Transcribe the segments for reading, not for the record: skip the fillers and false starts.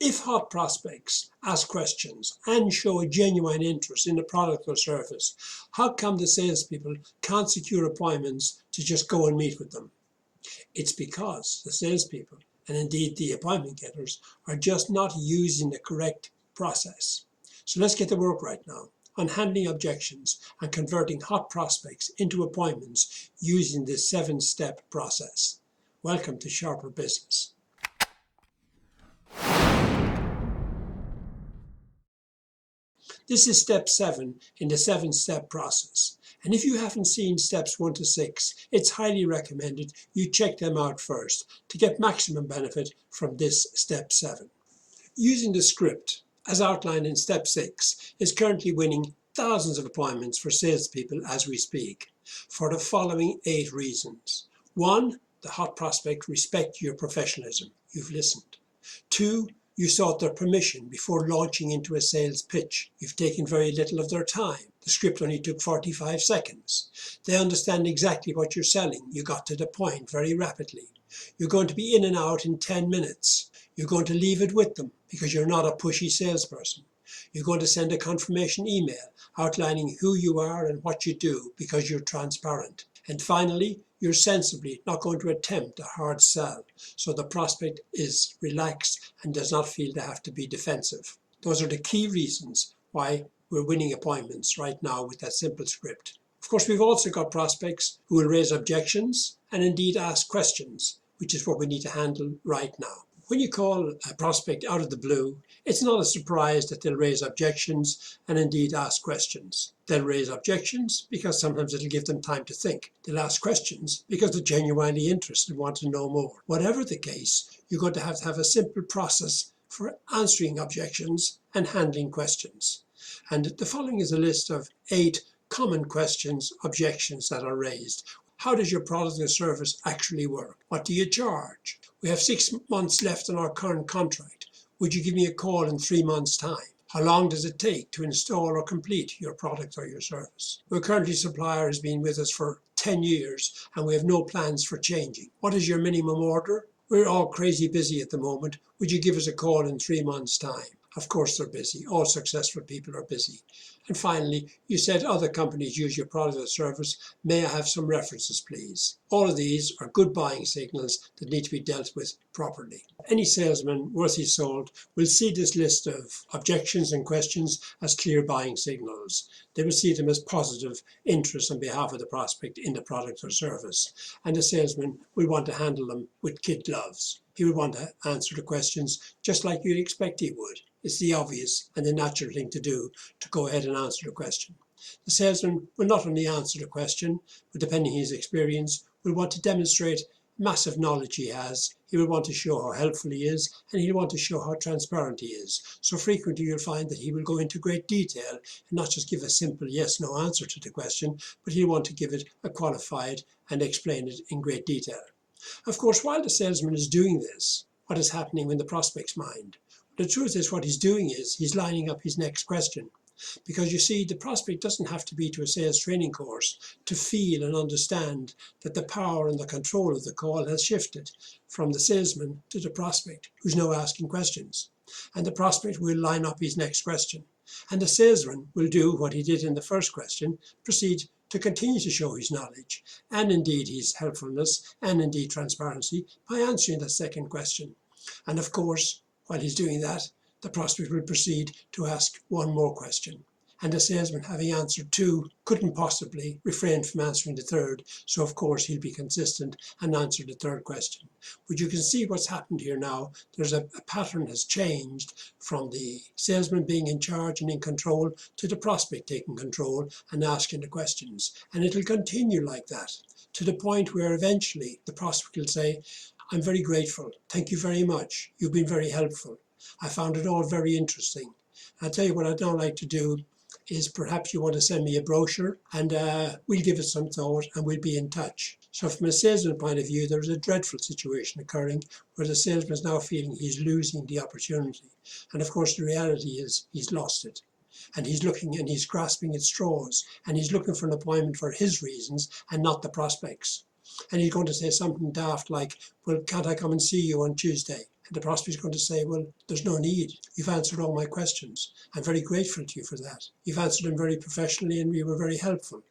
If hot prospects ask questions and show a genuine interest in the product or service, how come the salespeople can't secure appointments to just go and meet with them? It's because the salespeople, and indeed the appointment getters, are just not using the correct process. So let's get to work right now on handling objections and converting hot prospects into appointments using this 7-step process. Welcome to Sharper Business. This is step 7 in the 7-step process. And if you haven't seen steps 1 to 6, it's highly recommended you check them out first to get maximum benefit from this step 7. Using the script, as outlined in step 6, is currently winning thousands of appointments for salespeople as we speak, for the following 8 reasons. 1, the hot prospect respects your professionalism. You've listened. 2, you sought their permission before launching into a sales pitch. You've taken very little of their time. The script only took 45 seconds. They understand exactly what you're selling. You got to the point very rapidly. You're going to be in and out in 10 minutes. You're going to leave it with them because you're not a pushy salesperson. You're going to send a confirmation email outlining who you are and what you do because you're transparent. And finally, you're sensibly not going to attempt a hard sell, so the prospect is relaxed and does not feel they have to be defensive. Those are the key reasons why we're winning appointments right now with that simple script. Of course, we've also got prospects who will raise objections and indeed ask questions, which is what we need to handle right now. When you call a prospect out of the blue, it's not a surprise that they'll raise objections and indeed ask questions. They'll raise objections because sometimes it'll give them time to think. They'll ask questions because they're genuinely interested and want to know more. Whatever the case, you're going to have a simple process for answering objections and handling questions. And the following is a list of 8 common questions, objections that are raised. How does your product or service actually work? What do you charge? We have 6 months left on our current contract. Would you give me a call in 3 months' time? How long does it take to install or complete your product or your service? Our current supplier has been with us for 10 years and we have no plans for changing. What is your minimum order? We're all crazy busy at the moment. Would you give us a call in 3 months' time? Of course they're busy. All successful people are busy. And finally, you said other companies use your product or service. May I have some references, please? All of these are good buying signals that need to be dealt with properly. Any salesman worth his salt will see this list of objections and questions as clear buying signals. They will see them as positive interest on behalf of the prospect in the product or service. And the salesman will want to handle them with kid gloves. He will want to answer the questions just like you'd expect he would. It's the obvious and the natural thing to do, to go ahead and answer the question. The salesman will not only answer the question, but depending on his experience, will want to demonstrate massive knowledge he has. He will want to show how helpful he is, and he'll want to show how transparent he is. So frequently you'll find that he will go into great detail and not just give a simple yes/no answer to the question, but he'll want to give it a qualified and explain it in great detail. Of course, while the salesman is doing this, what is happening in the prospect's mind? The truth is, what he's doing is he's lining up his next question. Because you see, the prospect doesn't have to be to a sales training course to feel and understand that the power and the control of the call has shifted from the salesman to the prospect, who's now asking questions. And the prospect will line up his next question. And the salesman will do what he did in the first question, proceed to continue to show his knowledge, and indeed his helpfulness, and indeed transparency, by answering the second question. And of course, while he's doing that, the prospect will proceed to ask one more question. And the salesman, having answered 2, couldn't possibly refrain from answering the third, so of course he'll be consistent and answer the third question. But you can see what's happened here now. There's a pattern has changed from the salesman being in charge and in control to the prospect taking control and asking the questions. And it'll continue like that, to the point where eventually the prospect will say, I'm very grateful. Thank you very much. You've been very helpful. I found it all very interesting. I'll tell you what I don't like to do is perhaps you want to send me a brochure and we'll give it some thought and we'll be in touch. So from a salesman point of view, there's a dreadful situation occurring where the salesman is now feeling he's losing the opportunity. And of course, the reality is he's lost it. And he's looking and he's grasping at straws and he's looking for an appointment for his reasons and not the prospects. And he's going to say something daft like, well, can't I come and see you on Tuesday? And the prospect is going to say, well, there's no need. You've answered all my questions. I'm very grateful to you for that. You've answered them very professionally and we were very helpful.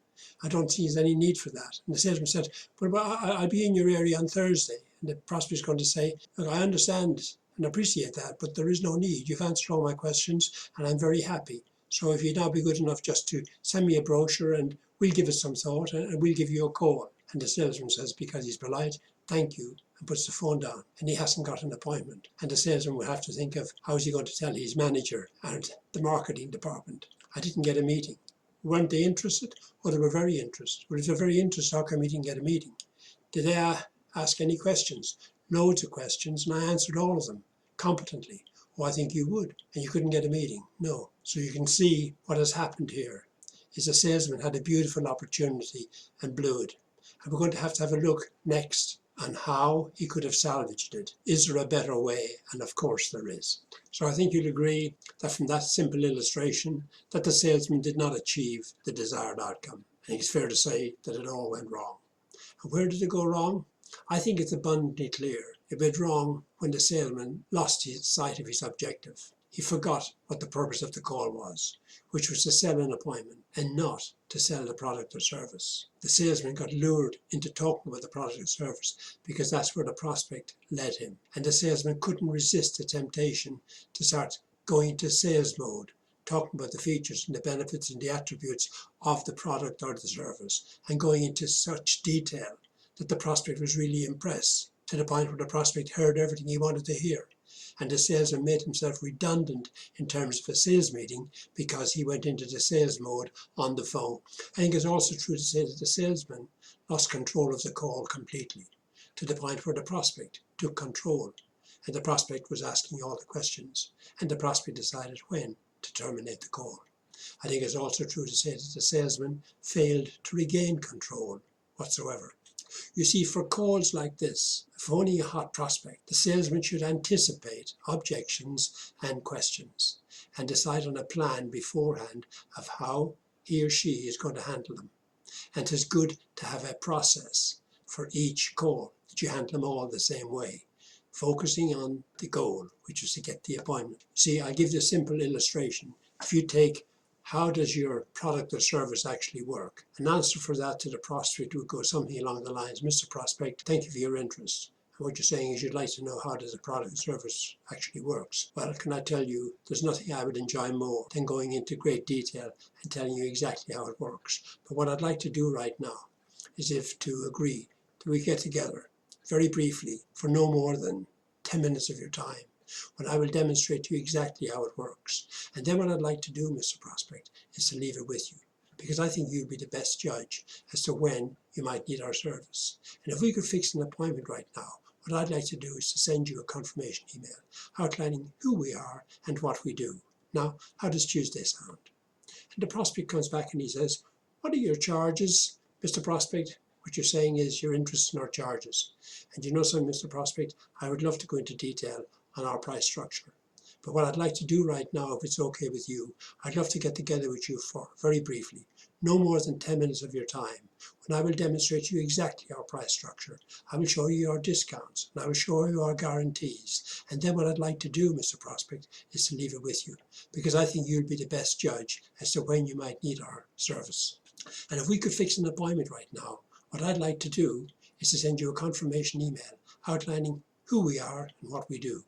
I don't see there's any need for that. And the salesman said, well, I'll be in your area on Thursday. And the prospect is going to say, look, I understand and appreciate that, but there is no need. You've answered all my questions and I'm very happy. So if you'd now be good enough just to send me a brochure and we'll give it some thought and we'll give you a call. And the salesman says, because he's polite, thank you, and puts the phone down. And he hasn't got an appointment. And the salesman will have to think of how's he going to tell his manager and the marketing department, I didn't get a meeting. Weren't they interested? Or they were very interested. Well, if they're very interested, how come we didn't get a meeting? Did they ask any questions? Loads of questions, and I answered all of them competently. Oh, I think you would. And you couldn't get a meeting? No. So you can see what has happened here is the salesman had a beautiful opportunity and blew it. And we're going to have a look next on how he could have salvaged it. Is there a better way? And of course there is. So I think you'll agree that from that simple illustration that the salesman did not achieve the desired outcome. I think it's fair to say that it all went wrong. And where did it go wrong? I think it's abundantly clear. It went wrong when the salesman lost his sight of his objective. He forgot what the purpose of the call was, which was to sell an appointment and not to sell the product or service. The salesman got lured into talking about the product or service because that's where the prospect led him. And the salesman couldn't resist the temptation to start going into sales mode, talking about the features and the benefits and the attributes of the product or the service, and going into such detail that the prospect was really impressed, to the point where the prospect heard everything he wanted to hear. And the salesman made himself redundant in terms of a sales meeting because he went into the sales mode on the phone. I think it's also true to say that the salesman lost control of the call completely, to the point where the prospect took control. And the prospect was asking all the questions, and the prospect decided when to terminate the call. I think it's also true to say that the salesman failed to regain control whatsoever. You see, for calls like this, phoning a hot prospect, the salesman should anticipate objections and questions and decide on a plan beforehand of how he or she is going to handle them. And it is good to have a process for each call, that you handle them all the same way, focusing on the goal, which is to get the appointment. See, I'll give you a simple illustration. If you take, how does your product or service actually work? An answer for that to the prospect would go something along the lines, Mr. Prospect, thank you for your interest. And what you're saying is you'd like to know how does the product or service actually works. Well, can I tell you, there's nothing I would enjoy more than going into great detail and telling you exactly how it works. But what I'd like to do right now is if to agree that we get together very briefly for no more than 10 minutes of your time, when I will demonstrate to you exactly how it works. And then what I'd like to do, Mr. Prospect, is to leave it with you, because I think you'll be the best judge as to when you might need our service. And if we could fix an appointment right now, what I'd like to do is to send you a confirmation email outlining who we are and what we do. Now, how does Tuesday sound? And the prospect comes back and he says, what are your charges, Mr. Prospect? What you're saying is you're interested in our charges. And you know something, Mr. Prospect, I would love to go into detail on our price structure. But what I'd like to do right now, if it's okay with you, I'd love to get together with you for, very briefly, no more than 10 minutes of your time, when I will demonstrate to you exactly our price structure. I will show you our discounts, and I will show you our guarantees. And then what I'd like to do, Mr. Prospect, is to leave it with you, because I think you'll be the best judge as to when you might need our service. And if we could fix an appointment right now, what I'd like to do is to send you a confirmation email outlining who we are and what we do.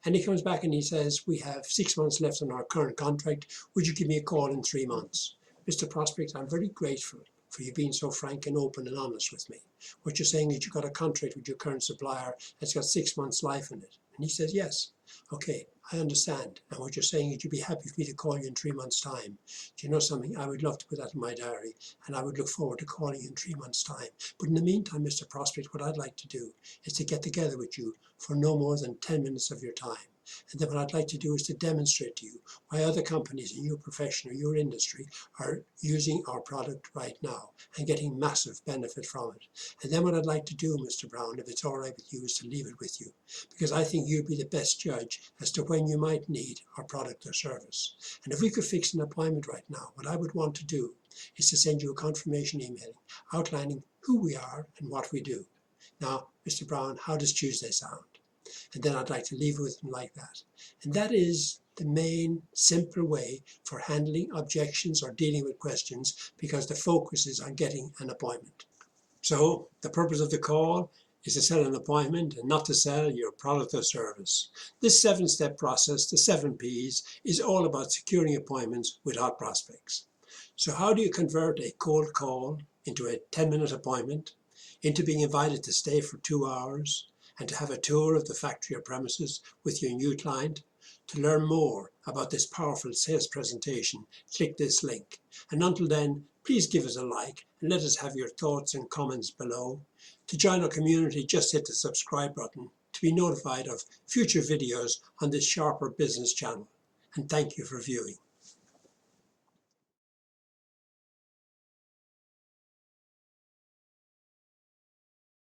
And he comes back and he says, we have 6 months left on our current contract. Would you give me a call in 3 months? Mr. Prospect, I'm very grateful for you being so frank and open and honest with me. What you're saying is you've got a contract with your current supplier that's got 6 months life in it. And he says, yes. Okay, I understand. And what you're saying is you'd be happy for me to call you in 3 months' time. Do you know something? I would love to put that in my diary, and I would look forward to calling you in 3 months' time. But in the meantime, Mr. Prospect, what I'd like to do is to get together with you for no more than 10 minutes of your time. And then what I'd like to do is to demonstrate to you why other companies in your profession or your industry are using our product right now and getting massive benefit from it. And then what I'd like to do, Mr. Brown, if it's all right with you, is to leave it with you, because I think you'll be the best judge as to when you might need our product or service. And if we could fix an appointment right now, what I would want to do is to send you a confirmation email outlining who we are and what we do. Now, Mr. Brown, how does Tuesday sound? And then I'd like to leave it with them like that. And that is the main simple way for handling objections or dealing with questions, because the focus is on getting an appointment. So the purpose of the call is to sell an appointment and not to sell your product or service. This 7-step process, the 7 Ps, is all about securing appointments with hot prospects. So how do you convert a cold call into a 10-minute appointment, into being invited to stay for 2 hours, and to have a tour of the factory or premises with your new client? To learn more about this powerful sales presentation, click this link. And until then, please give us a like and let us have your thoughts and comments below. To join our community, just hit the subscribe button to be notified of future videos on this Sharper Business channel. And thank you for viewing.